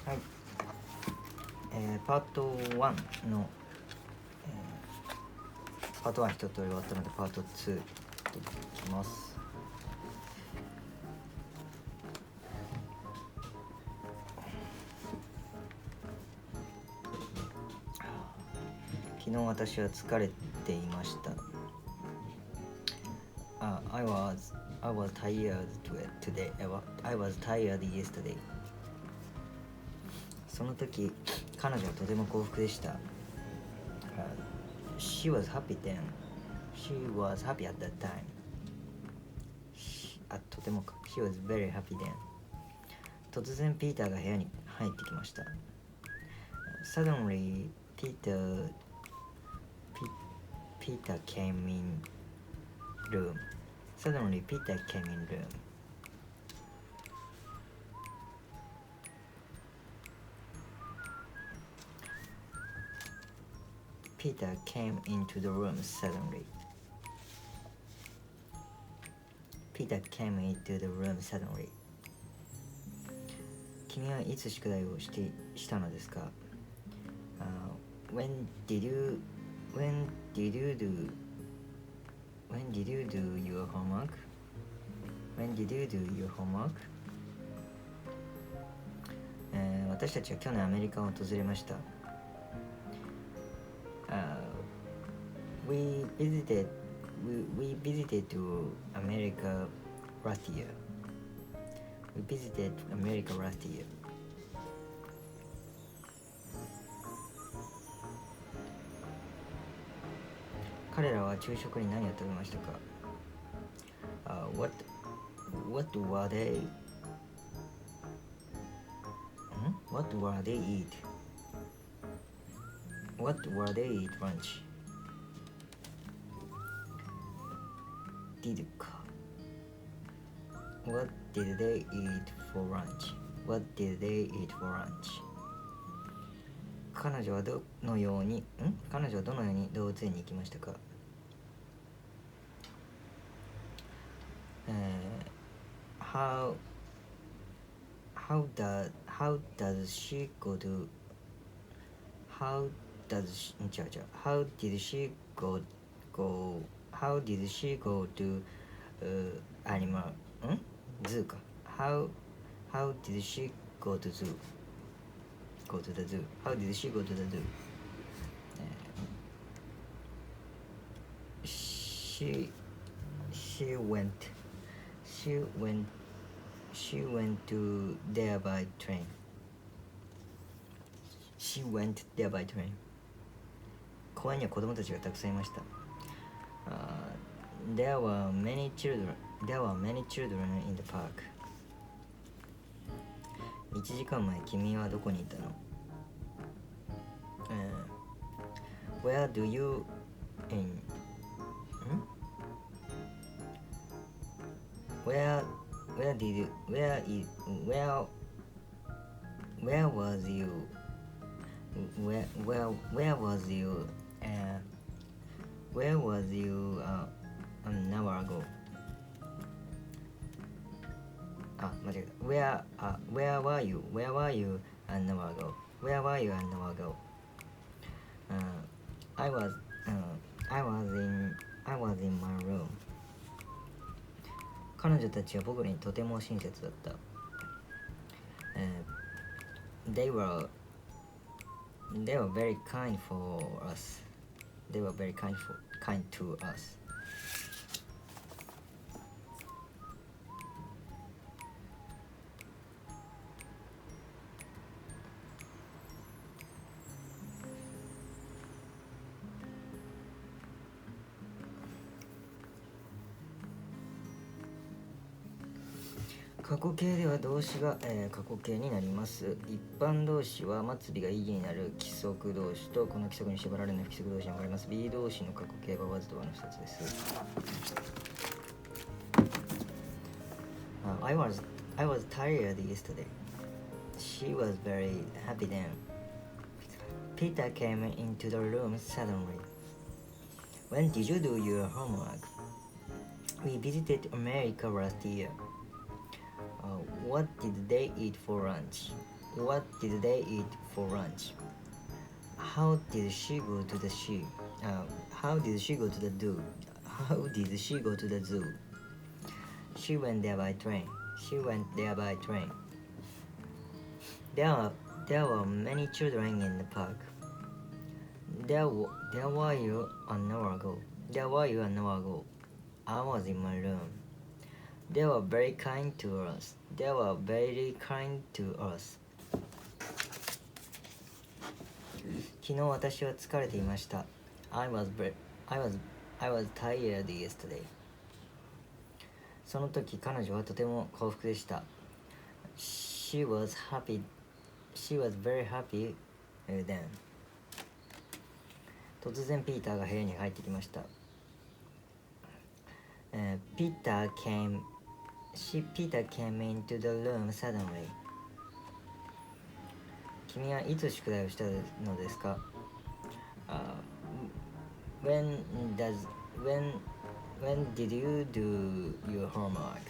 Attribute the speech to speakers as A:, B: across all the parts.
A: はい、パート1の、パート1一通り終わったのでパート2いきます。昨日私は疲れていました。I was tired today. I was tired yesterday. その時、彼女はとても幸福でした。She was happy then. She was happy at that time. とてもか。She was very happy then. 突然ピーターが部屋に入ってきました。Suddenly, Peter came in room. Suddenly, Peter came in room. Peter came into the room suddenly. Peter came into the room suddenly. 君はいつ宿題をしたのですか？ When did you do your homework? When did you do your homework? 私たちは去年アメリカを訪れました。We visited to America last year. We visited America last year. 彼らは昼食に何を食べましたか？ What were they? What were they eat? What were they eat lunch? Didか What did they eat for lunch? What did they eat for lunch? 彼女はどのように動物園に行きましたか？How did she go to animal zoo か How did she go to the zoo? How did she go to the zoo? She went to there by train. She went there by train. 公園には子供たちがたくさんいました。There were many children in the park. 1時間前、君はどこにいたの？ Where do you Where was you an hour ago? 間違えた。Where were you an hour ago? Where were you an hour ago? I was in my room. 彼女たちは僕にとても親切だった。They were very kind for us. They were very kind to us. 過去形では動詞が、過去形になります。一般動詞は末尾が意義になる規則動詞とこの規則に縛られない不規則動詞に分かれます。B 動詞の過去形はわずと和の2つです。I was tired yesterday. She was very happy then. Peter came into the room suddenly. When did you do your homework? We visited America last year. What did they eat for lunch? What did they eat for lunch? How did she go to the zoo? How did she go to the zoo? How did she go to the zoo? She went there by train. She went there by train. There were many children in the park. There were you an hour ago. There were you an hour ago. I was in my room. They were very kind to us. They were very kind to us. 昨日私は疲れていました。I was tired yesterday. その時彼女はとても幸福でした。She was very happy then. 突然ピーターが部屋に入ってきました。Peter came into the room suddenly. 君はいつ宿題をしたのですか？ When did you do your homework?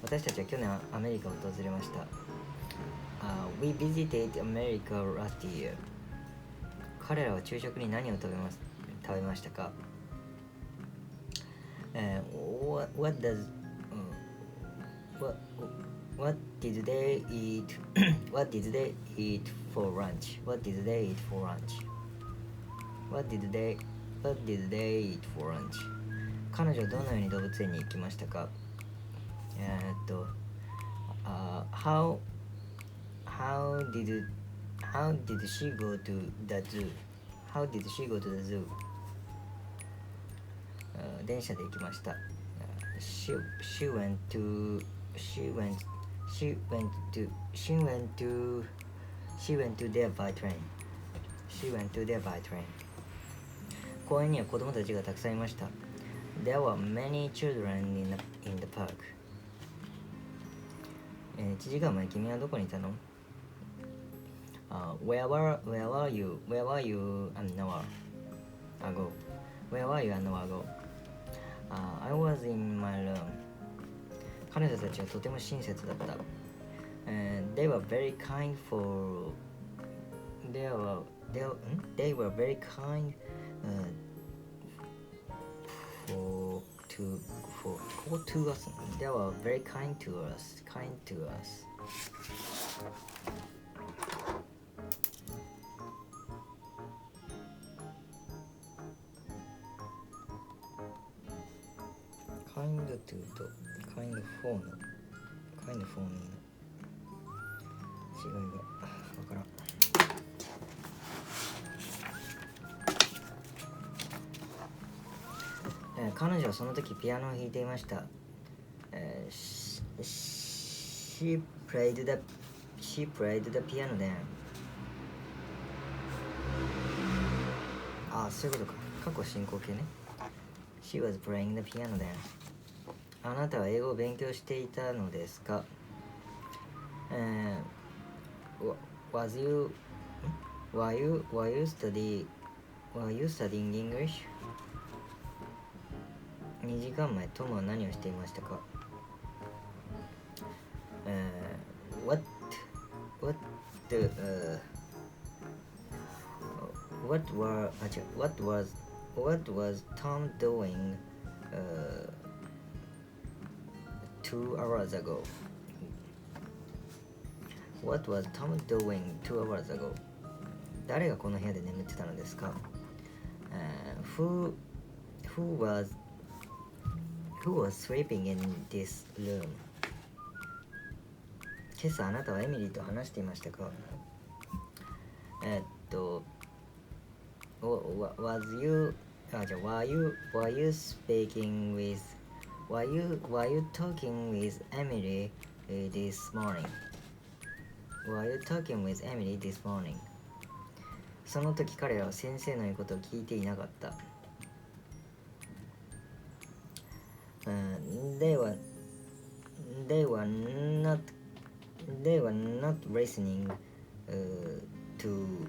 A: 私たちは去年アメリカを訪れました。We visited America last year. 彼らは昼食に何を食べましたか？ What did they eat? What did they eat for lunch? What did they eat for lunch? What did they eat for lunch? 彼女はどのように動物園に行きましたか？How did she go to the zoo? How did she go to the zoo? 電車で行きました。She went there by train. She went to there by train. 公園には子供たちがたくさんいました。There were many children in the park. 1時間前君はどこにいたの？ Where were you an hour ago? Where were you an hour ago? I was in my room. 彼女たちはとても親切だった。They were very kind for. They were very kind to us. They were very kind to us. Kind to us. カインドトゥとカインドフォームの違いがわからん。彼女はその時ピアノを弾いていました。She played the piano then. そういうことか。過去進行形ね。She was playing the piano then. あなたは英語を勉強していたのですか？ Were you studying English? 2時間前、トムは何をしていましたか？ What was Tom doing 2 hours ago? What was Tom doing 2 hours ago? 誰がこの部屋で眠ってたのですか？ Who was sleeping in this room? 今朝あなたはエミリーと話していましたか？ Were you talking with Emily this morning? Were you talking with Emily this morning? その時彼らは先生の言うことを聞いていなかった。They were not listening to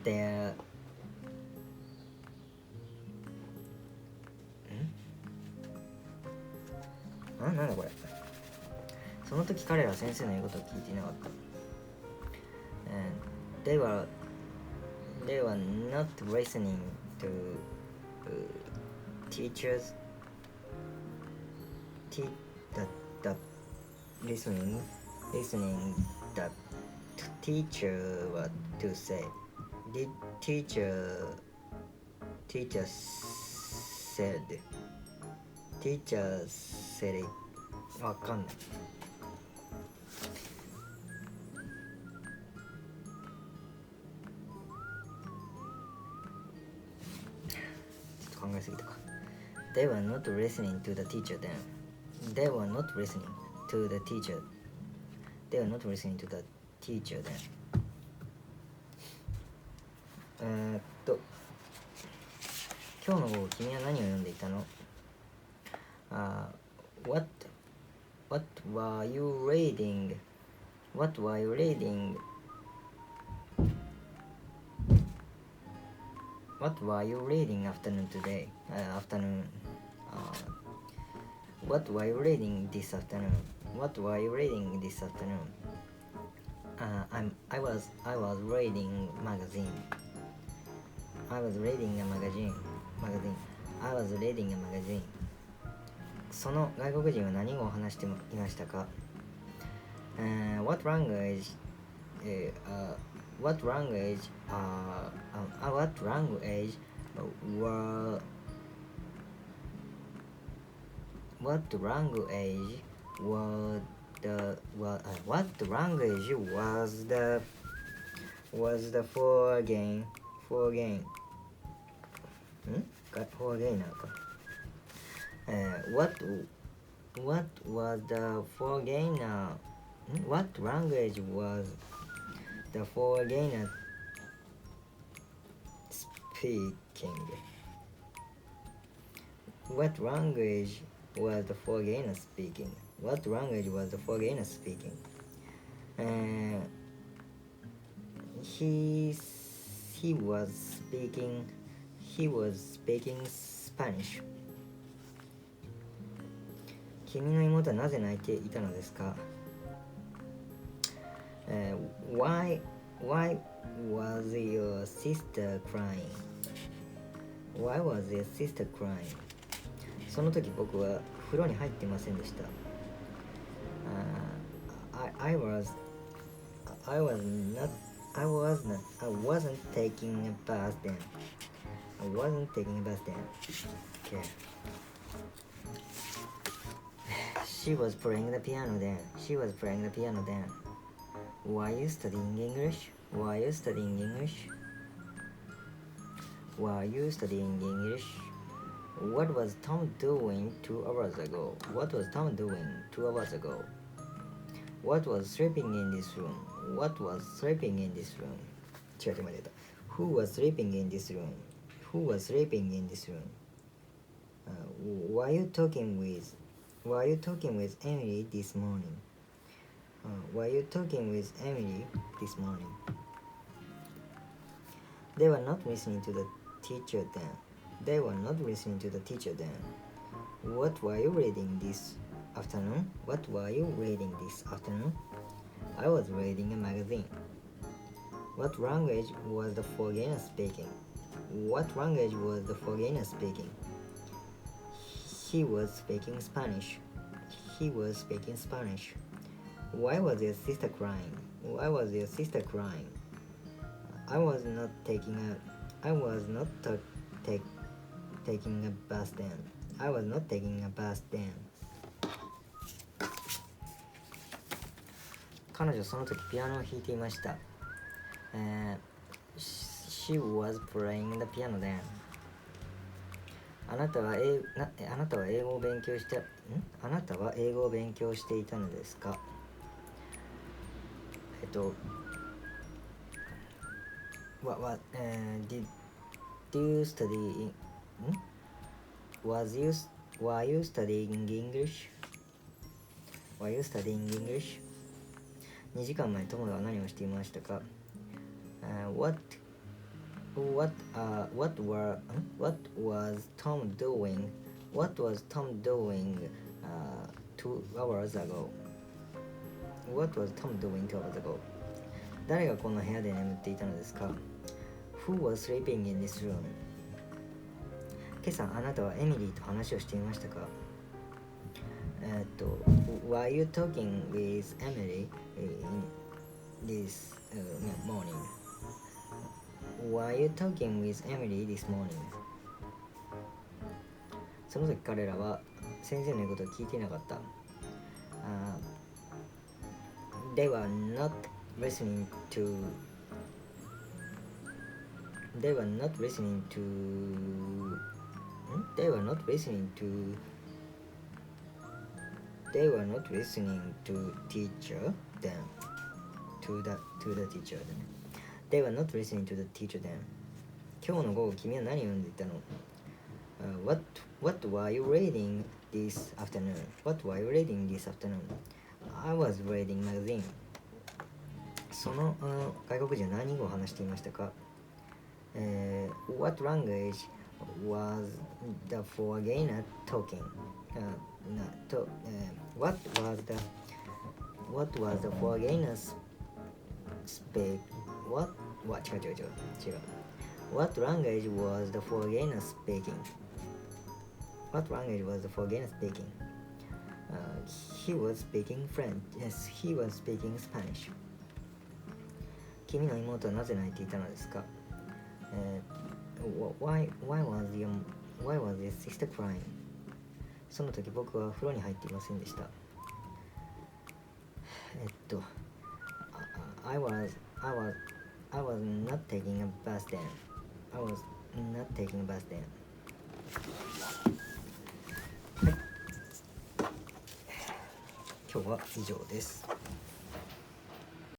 A: theirなんだこれ。その時彼らは先生の言うことを聞いていなかった。They were not listening to teachers listening that teacher what to say. The teacher said it. わかんない。考えすぎたか。They were not listening to the teacher then. They were not listening to the teacher. They were not listening to the teacher then. 今日の午後君は何を読んでいたの？ What were you reading? What were you reading?What were you reading afternoon today? What were you reading this afternoon? What were you reading this afternoon? I was reading magazine. I was reading a magazine. I was reading a magazine. その外国人は何語を話していましたか？ What language was the foreigner? What was the foreigner? What language was the foreigner speaking? What language was the foreigner speaking? What language was the foreigner speaking? He was speaking Spanish. 君の妹はなぜ泣いていたのですか？ Why was your sister crying? Why was your sister crying? その時僕は風呂に入っていませんでした。I wasn't taking a bath then. Okay. She was playing the piano then. Were you studying English? What was Tom doing 2 hours ago? What was sleeping in this room? Who was sleeping in this room? Were you talking with Emily this morning? They were not listening to the teacher then. What were you reading this afternoon? I was reading a magazine. What language was the foreigner speaking? He was speaking Spanish. Why was your sister crying? I was not taking a bath then. 彼女その時ピアノを弾いていました。She was playing the piano then. あなたは英語を勉強していたのですか？Did you study were you studying English? 2時間前、友田は何をしていましたか？ What was Tom doing 2 hours ago? What was Tom doing 2 hours ago? 誰がこの部屋で眠っていたのですか？ Who was sleeping in this room? 今朝あなたはエミリーと話をしていましたか？Were you talking with Emily in this morning? Were you talking with Emily this morning? その時彼らは先生の言うことを聞いていなかった。They were not listening to They were not listening to They were not listening to They were not listening to teacher then to the teacher then They were not listening to the teacher then 今日の午後君は何を読んでいたの？ What were you reading this afternoon? What were you reading this afternoon? I was reading magazine その外国人は何語を話していましたか？What language was the foreigner talking? What was the foreigner speak? What? 違う。What language was the foreigner speaking? What language was the foreigner speaking? He was speaking French. Yes, he was speaking Spanish. 君の妹はなぜ泣いていたのですか？Why was your sister crying? その時僕は風呂に入っていませんでした。I was not taking a bath then. I was not taking a bath then. はい。今日は以上です。